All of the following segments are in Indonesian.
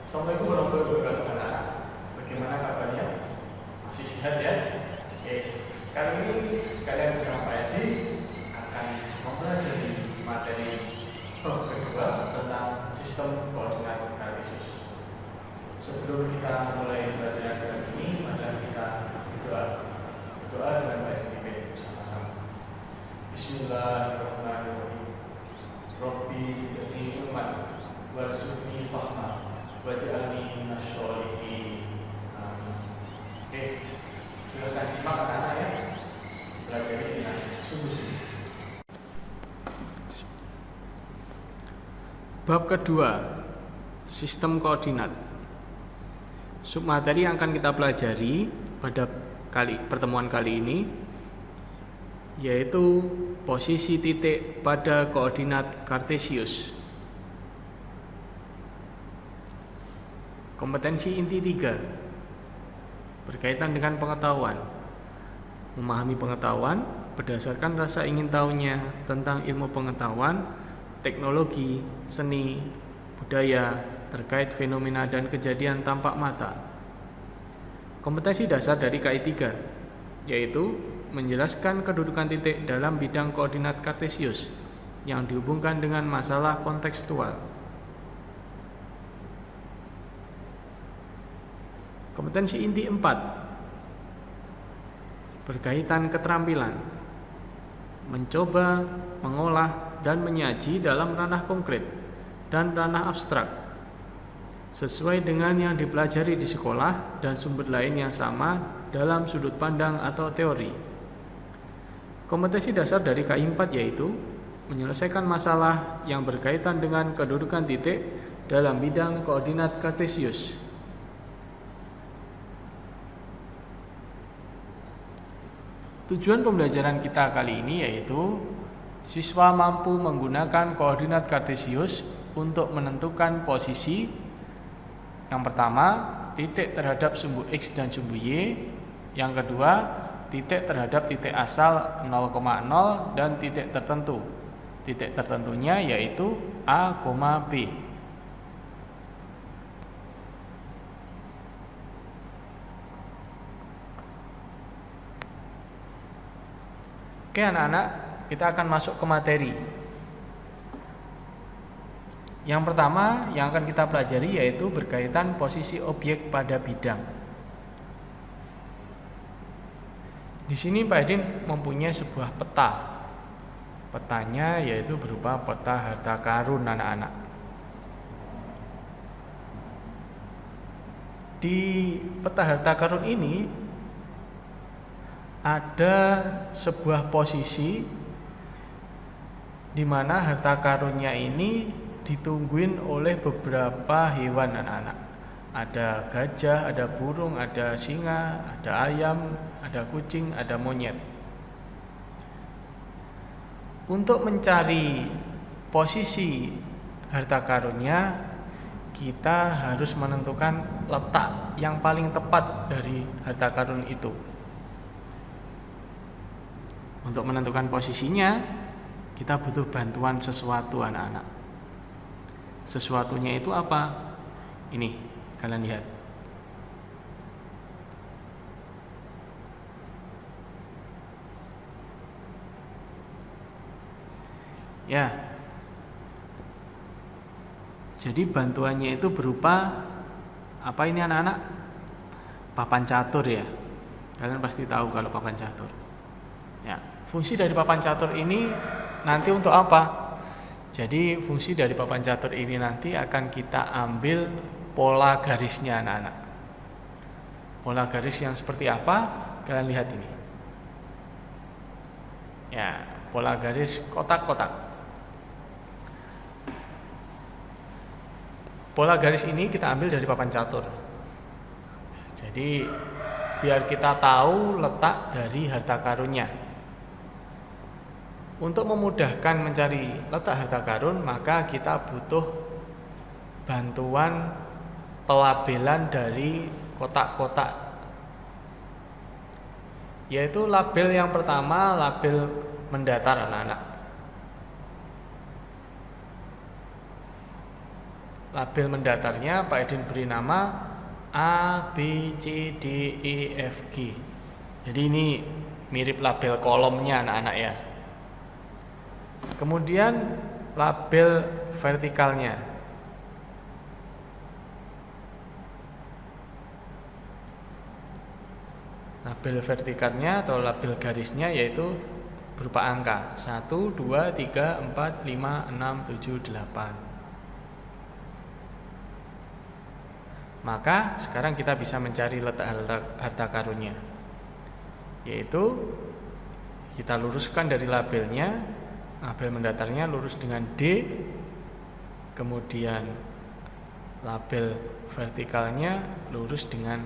Assalamualaikum warahmatullahi wabarakatuh anak-anak. Bagaimana kabarnya? Masih sehat ya? Oke, kali ini kalian bersama Pak Edi akan mempelajari materi bab kedua tentang sistem koordinat kartesius. Sebelum kita mulai belajar dengan ini, mari kita berdoa. Berdoa dengan Pak Edi bersama-sama. Bismillahirrahmanirrahim. Rabbi zidni ilman warzuqni fahma waj'alni minasyolihin. Amin. Oke, silakan simak anak-anak ya. Belajar dengan sungguh-sungguh. Bab kedua, sistem koordinat. Submateri yang akan kita pelajari pada pertemuan kali ini yaitu posisi titik pada koordinat kartesius. Kompetensi inti 3 berkaitan dengan pengetahuan. Memahami pengetahuan berdasarkan rasa ingin tahunya tentang ilmu pengetahuan, teknologi, seni, budaya, terkait fenomena dan kejadian tampak mata. Kompetensi dasar dari KI 3 yaitu menjelaskan kedudukan titik dalam bidang koordinat kartesius yang dihubungkan dengan masalah kontekstual. Kompetensi inti 4 berkaitan keterampilan, mencoba, mengolah, dan menyaji dalam ranah konkret dan ranah abstrak sesuai dengan yang dipelajari di sekolah dan sumber lain yang sama dalam sudut pandang atau teori. Kompetensi dasar dari KI 4 yaitu menyelesaikan masalah yang berkaitan dengan kedudukan titik dalam bidang koordinat kartesius. Tujuan pembelajaran kita kali ini yaitu siswa mampu menggunakan koordinat kartesius untuk menentukan posisi. Yang pertama, titik terhadap sumbu X dan sumbu Y. Yang kedua, titik terhadap titik asal 0,0 dan titik tertentu. Titik tertentunya yaitu A, B. Oke anak-anak, kita akan masuk ke materi. Yang pertama yang akan kita pelajari yaitu berkaitan posisi objek pada bidang. Di sini Pak Edin mempunyai sebuah peta. Petanya yaitu berupa peta harta karun anak-anak. Di peta harta karun ini ada sebuah posisi di mana harta karunnya ini ditungguin oleh beberapa hewan anak-anak. Ada gajah, ada burung, ada singa, ada ayam, ada kucing, ada monyet. Untuk mencari posisi harta karunnya, kita harus menentukan letak yang paling tepat dari harta karun itu. Untuk menentukan posisinya, kita butuh bantuan sesuatu anak-anak. Sesuatunya itu apa? Ini, kalian lihat. Ya. Jadi bantuannya itu berupa apa ini anak-anak? Papan catur ya. Kalian pasti tahu kalau papan catur. Ya, fungsi dari papan catur ini nanti untuk apa? Jadi fungsi dari papan catur ini nanti akan kita ambil pola garisnya anak-anak. Pola garis yang seperti apa? Kalian lihat ini. Ya, pola garis kotak-kotak. Pola garis ini kita ambil dari papan catur. Jadi Jadi biar kita tahu letak dari harta karunnya. Untuk memudahkan mencari letak harta karun, maka kita butuh bantuan pelabelan dari kotak-kotak, yaitu label yang pertama, label mendatar anak-anak. Label mendatarnya Pak Edin beri nama A, B, C, D, E, F, G. Jadi ini mirip label kolomnya anak-anak ya. Kemudian label vertikalnya. Label vertikalnya atau label garisnya yaitu berupa angka 1, 2, 3, 4, 5, 6, 7, 8. Maka sekarang kita bisa mencari letak harta karunnya, yaitu kita luruskan dari labelnya, label mendatarnya lurus dengan D, kemudian label vertikalnya lurus dengan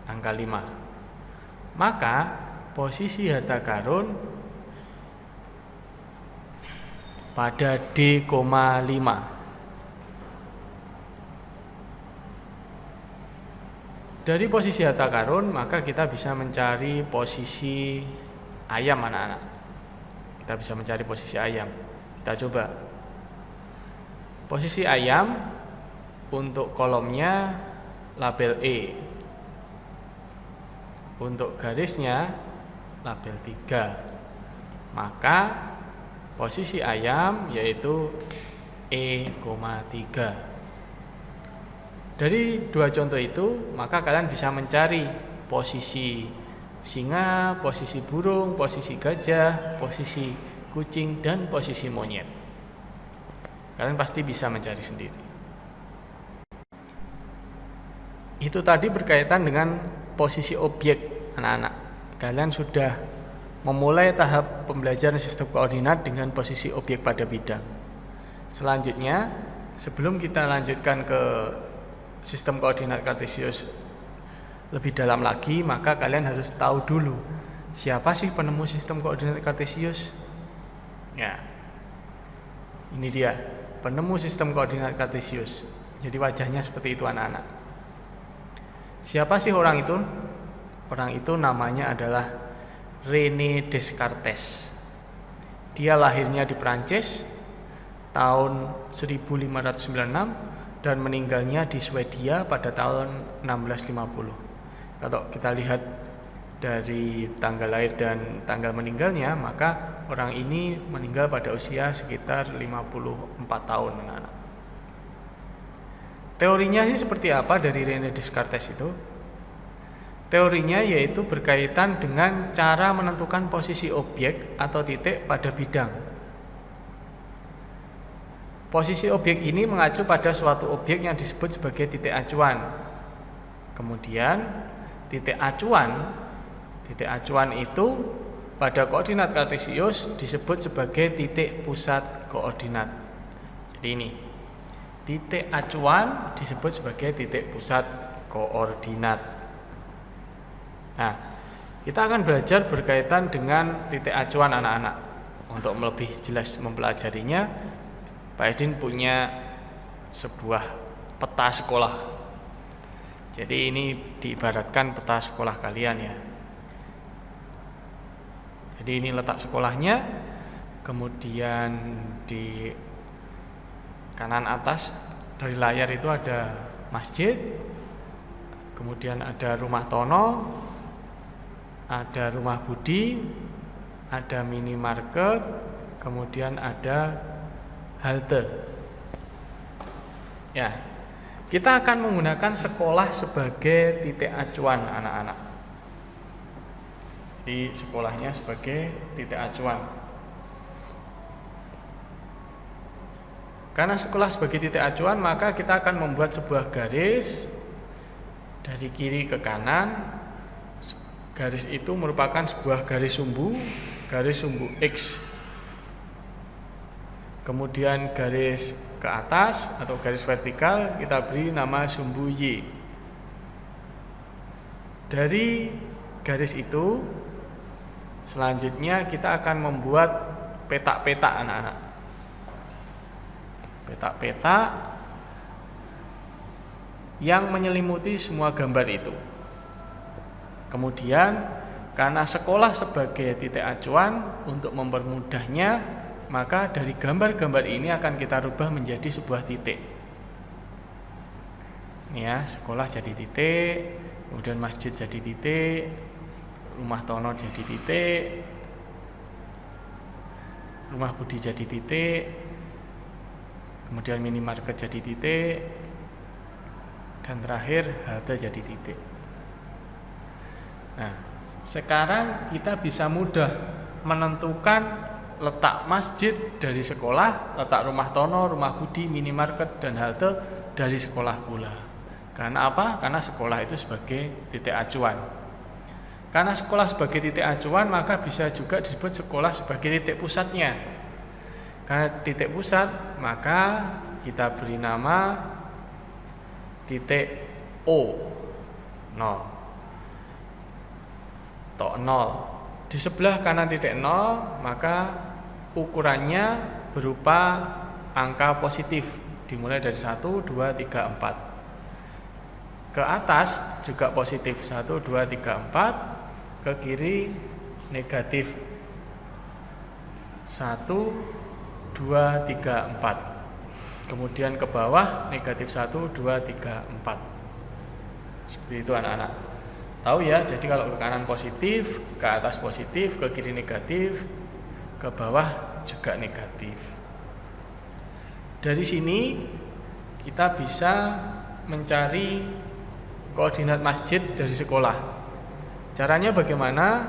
angka 5. Maka posisi harta karun pada D,5. Dari posisi harta karun, maka kita bisa mencari posisi ayam anak-anak. Kita bisa mencari posisi ayam. Kita coba. Posisi ayam untuk kolomnya label E. Untuk garisnya label 3. Maka posisi ayam yaitu E,3. Dari dua contoh itu, maka kalian bisa mencari posisi singa, posisi burung, posisi gajah, posisi kucing, dan posisi monyet. Kalian pasti bisa mencari sendiri. Itu tadi berkaitan dengan posisi objek anak-anak. Kalian sudah memulai tahap pembelajaran sistem koordinat dengan posisi objek pada bidang. Selanjutnya, sebelum kita lanjutkan ke sistem koordinat kartesius lebih dalam lagi, maka kalian harus tahu dulu siapa sih penemu sistem koordinat kartesius. Ya, ini dia penemu sistem koordinat kartesius. Jadi wajahnya seperti itu anak-anak. Siapa sih orang itu? Orang itu namanya adalah René Descartes. Dia lahirnya di Prancis tahun 1596 dan meninggalnya di Swedia pada tahun 1650. Kalau kita lihat dari tanggal lahir dan tanggal meninggalnya, maka orang ini meninggal pada usia sekitar 54 tahun anak-anak. Teorinya sih seperti apa dari René Descartes itu? Teorinya yaitu berkaitan dengan cara menentukan posisi objek atau titik pada bidang. Posisi objek ini mengacu pada suatu objek yang disebut sebagai titik acuan. Kemudian titik acuan itu pada koordinat kartesius disebut sebagai titik pusat koordinat. Jadi ini titik acuan disebut sebagai titik pusat koordinat. Nah, kita akan belajar berkaitan dengan titik acuan anak-anak. Untuk lebih jelas mempelajarinya, Pak Edin punya sebuah peta sekolah. Jadi ini diibaratkan peta sekolah kalian ya. Jadi ini letak sekolahnya. Kemudian di kanan atas dari layar itu ada masjid. Kemudian ada rumah Tono, ada rumah Budi, ada minimarket, kemudian ada halte. Ya, kita akan menggunakan sekolah sebagai titik acuan anak-anak. Di sekolahnya sebagai titik acuan. Karena sekolah sebagai titik acuan, maka kita akan membuat sebuah garis dari kiri ke kanan. Garis itu merupakan sebuah garis sumbu X. Kemudian garis ke atas atau garis vertikal kita beri nama sumbu Y. Dari garis itu selanjutnya kita akan membuat peta-peta anak-anak. Peta-peta yang menyelimuti semua gambar itu. Kemudian karena sekolah sebagai titik acuan, untuk mempermudahnya, maka dari gambar-gambar ini akan kita rubah menjadi sebuah titik. Ini ya, sekolah jadi titik, kemudian masjid jadi titik, rumah Tono jadi titik, rumah Budi jadi titik, kemudian minimarket jadi titik, dan terakhir halte jadi titik. Nah, sekarang kita bisa mudah menentukan letak masjid dari sekolah, letak rumah Tono, rumah Budi, minimarket, dan halte dari sekolah pula. Karena apa? Karena sekolah itu sebagai titik acuan. Karena sekolah sebagai titik acuan, maka bisa juga disebut sekolah sebagai titik pusatnya. Karena titik pusat, maka kita beri nama titik O, 0. Tok 0. Di sebelah kanan titik 0, maka ukurannya berupa angka positif, dimulai dari 1, 2, 3, 4. Ke atas juga positif, 1, 2, 3, 4. Ke kiri negatif, 1, 2, 3, 4. Kemudian ke bawah negatif 1, 2, 3, 4. Seperti itu anak-anak. Tahu ya, jadi kalau ke kanan positif, ke atas positif, ke kiri negatif, ke bawah juga negatif. Dari sini kita bisa mencari koordinat masjid dari sekolah. Caranya bagaimana?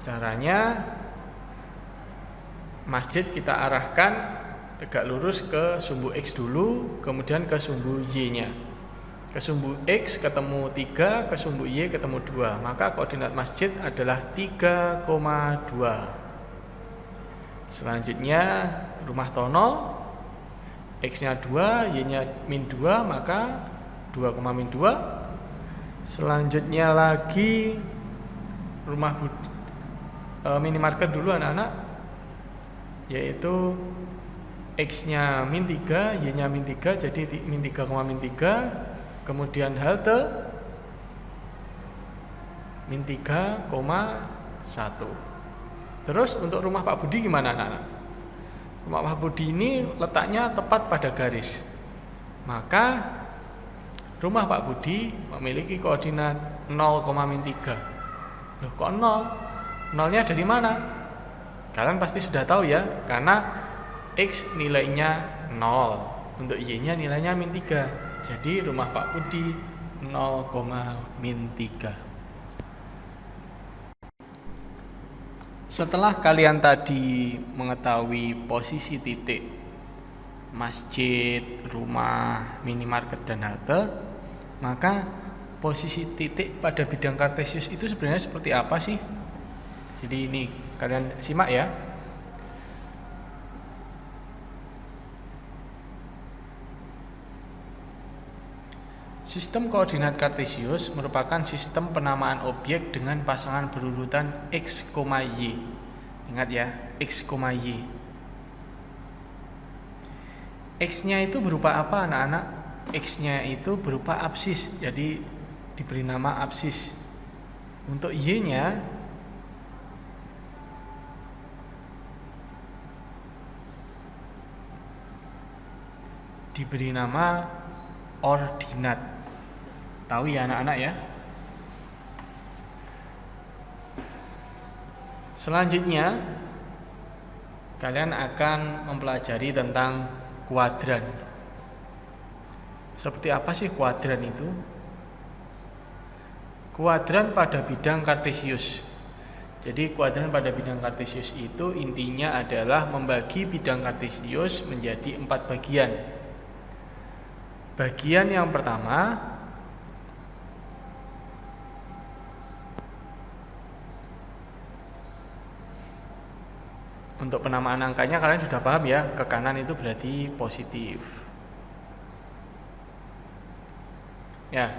Caranya masjid kita arahkan tegak lurus ke sumbu X dulu, kemudian ke sumbu Y-nya. Ke sumbu X ketemu 3, ke sumbu Y ketemu 2. Maka koordinat masjid adalah 3,2. Selanjutnya rumah Tono, X-nya 2, Y-nya min 2, maka 2, min 2. Selanjutnya lagi rumah minimarket dulu anak-anak, yaitu X-nya min 3, Y-nya min 3, jadi min 3, min 3. Kemudian halte min 3,1. Terus untuk rumah Pak Budi gimana anak-anak? Rumah Pak Budi ini letaknya tepat pada garis. Maka rumah Pak Budi memiliki koordinat 0, min 3. Loh kok 0? 0-nya dari mana? Kalian pasti sudah tahu ya, karena X nilainya 0, untuk Y-nya nilainya min 3. Jadi rumah Pak Budi 0, min 3. Setelah kalian tadi mengetahui posisi titik masjid, rumah, minimarket, dan halte, maka posisi titik pada bidang kartesius itu sebenarnya seperti apa sih? Jadi ini kalian simak ya. Sistem koordinat kartesius merupakan sistem penamaan objek dengan pasangan berurutan X, Y. Ingat ya, X, Y. X-nya itu berupa apa anak-anak? X-nya itu berupa absis, jadi diberi nama absis. Untuk Y-nya diberi nama ordinat. Tahu ya anak-anak ya. Selanjutnya kalian akan mempelajari tentang kuadran. Seperti apa sih kuadran itu? Kuadran pada bidang kartesius. Jadi kuadran pada bidang kartesius itu intinya adalah membagi bidang kartesius menjadi 4 bagian. Bagian yang pertama untuk penamaan angkanya kalian sudah paham ya, ke kanan itu berarti positif. Ya,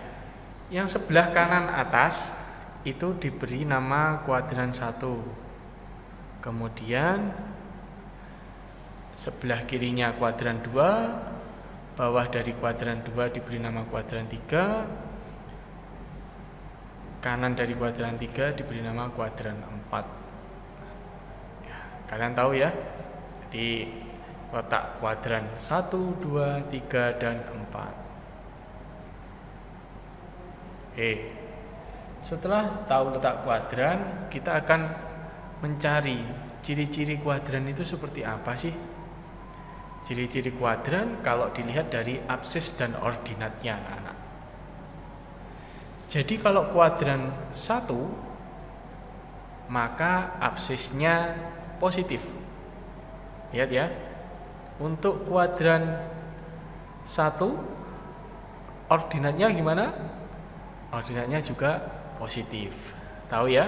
Yang sebelah kanan atas itu diberi nama kuadran 1. Kemudian sebelah kirinya kuadran 2, bawah dari kuadran 2 diberi nama kuadran 3, kanan dari kuadran 3 diberi nama kuadran 4. Ya, kalian tahu ya. Jadi letak kuadran 1, 2, 3, dan 4. Oke. Setelah tahu letak kuadran, kita akan mencari ciri-ciri kuadran itu seperti apa sih? Ciri-ciri kuadran kalau dilihat dari absis dan ordinatnya, anak-anak. Jadi kalau kuadran 1, maka absisnya positif. Lihat ya. Untuk kuadran 1, ordinatnya gimana? Ordinatnya juga positif. Tahu ya?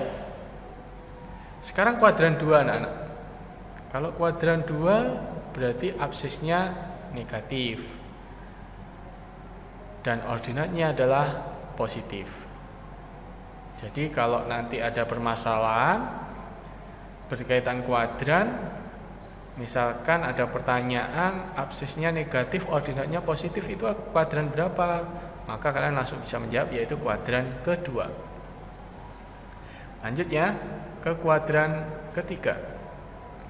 Sekarang kuadran 2, anak-anak. Kalau kuadran 2 berarti absisnya negatif. Dan ordinatnya adalah positif. Jadi kalau nanti ada permasalahan berkaitan kuadran, misalkan ada pertanyaan absisnya negatif, ordinatnya positif, itu kuadran berapa? Maka kalian langsung bisa menjawab, yaitu kuadran kedua. Lanjut ya ke kuadran ketiga.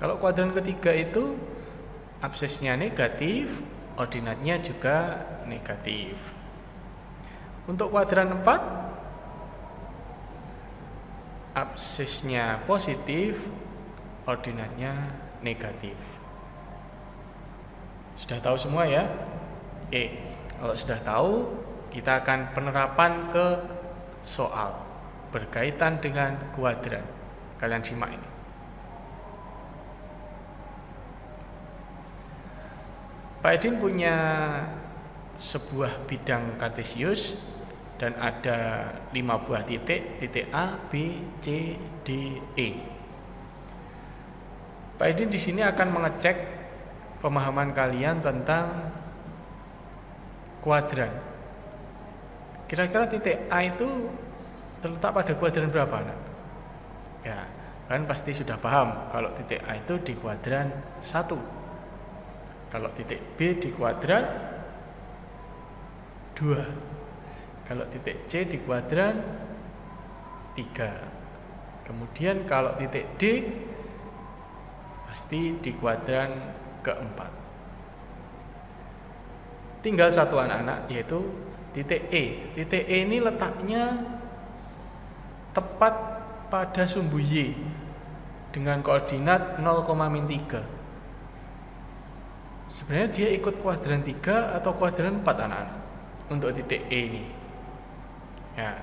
Kalau kuadran ketiga itu absisnya negatif, ordinatnya juga negatif. Untuk kuadran 4, absisnya positif, ordinatnya negatif. Sudah tahu semua ya? Oke, kalau sudah tahu, kita akan penerapan ke soal berkaitan dengan kuadran. Kalian simak ini. Pak Edin punya sebuah bidang kartesius dan ada 5 buah titik, titik A, B, C, D, E. Pak Edin di sini akan mengecek pemahaman kalian tentang kuadran. Kira-kira titik A itu terletak pada kuadran berapa, anak? Ya, kalian pasti sudah paham kalau titik A itu di kuadran 1. Kalau titik B di kuadran 2. Kalau titik C di kuadran 3. Kemudian kalau titik D pasti di kuadran keempat. Tinggal satu, anak-anak, yaitu titik E. Titik E ini letaknya tepat pada sumbu Y dengan koordinat 0,-3. Sebenarnya dia ikut kuadran 3 atau kuadran 4, anak-anak, untuk titik E ini. Ya,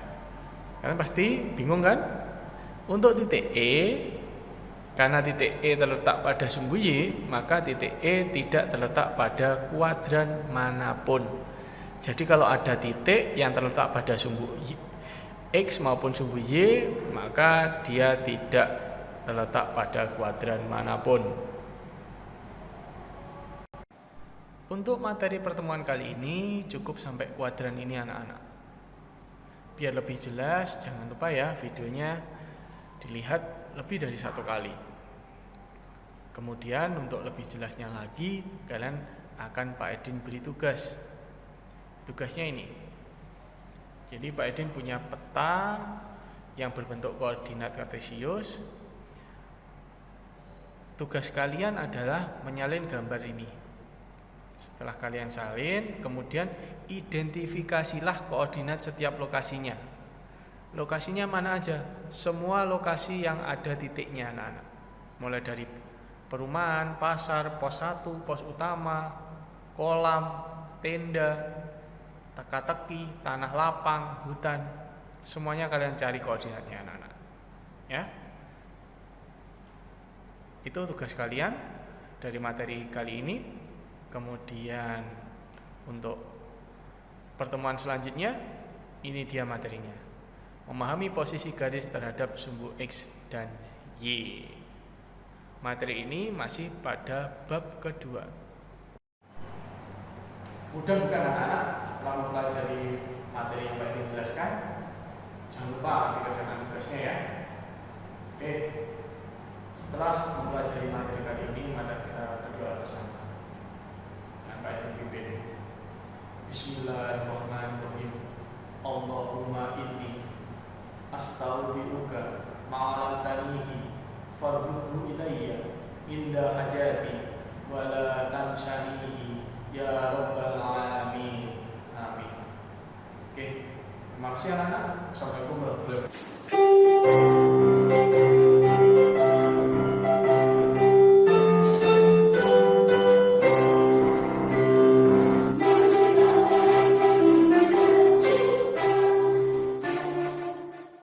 kalian pasti bingung kan? Untuk titik E, karena titik E terletak pada sumbu Y, maka titik E tidak terletak pada kuadran manapun. Jadi kalau ada titik yang terletak pada sumbu X maupun sumbu Y, maka dia tidak terletak pada kuadran manapun. Untuk materi pertemuan kali ini cukup sampai kuadran ini, anak-anak. Biar lebih jelas, jangan lupa ya videonya dilihat lebih dari 1 kali. Kemudian untuk lebih jelasnya lagi, kalian akan Pak Edin beri tugas. Tugasnya ini. Jadi Pak Edin punya peta yang berbentuk koordinat kartesius. Tugas kalian adalah menyalin gambar ini. Setelah kalian salin, kemudian identifikasilah koordinat setiap lokasinya. Lokasinya mana aja? Semua lokasi yang ada titiknya, anak-anak. Mulai dari perumahan, pasar, pos 1, pos utama, kolam, tenda, teka-teki, tanah lapang, hutan, semuanya kalian cari koordinatnya, anak-anak. Ya, itu tugas kalian dari materi kali ini. Kemudian untuk pertemuan selanjutnya, ini dia materinya: memahami posisi garis terhadap sumbu X dan Y. Materi ini masih pada bab kedua. Mudah bukan anak-anak setelah mempelajari materi yang Pak Edin jelaskan, jangan lupa dikerjakan tugasnya ya. Oke, setelah mempelajari materi kali ini, mari kita berdoa bersama dengan Pak Edin pimpin. Bismillahirrahmanirrahim. Allahumma inni astaudiuka ma'alatanihi fardhu ilayya inda hajati wala tamshanihi ya rabbal alamin. Amin. Oke, terima kasih anak-anak. Assalamualaikum warahmatullahi wabarakatuh.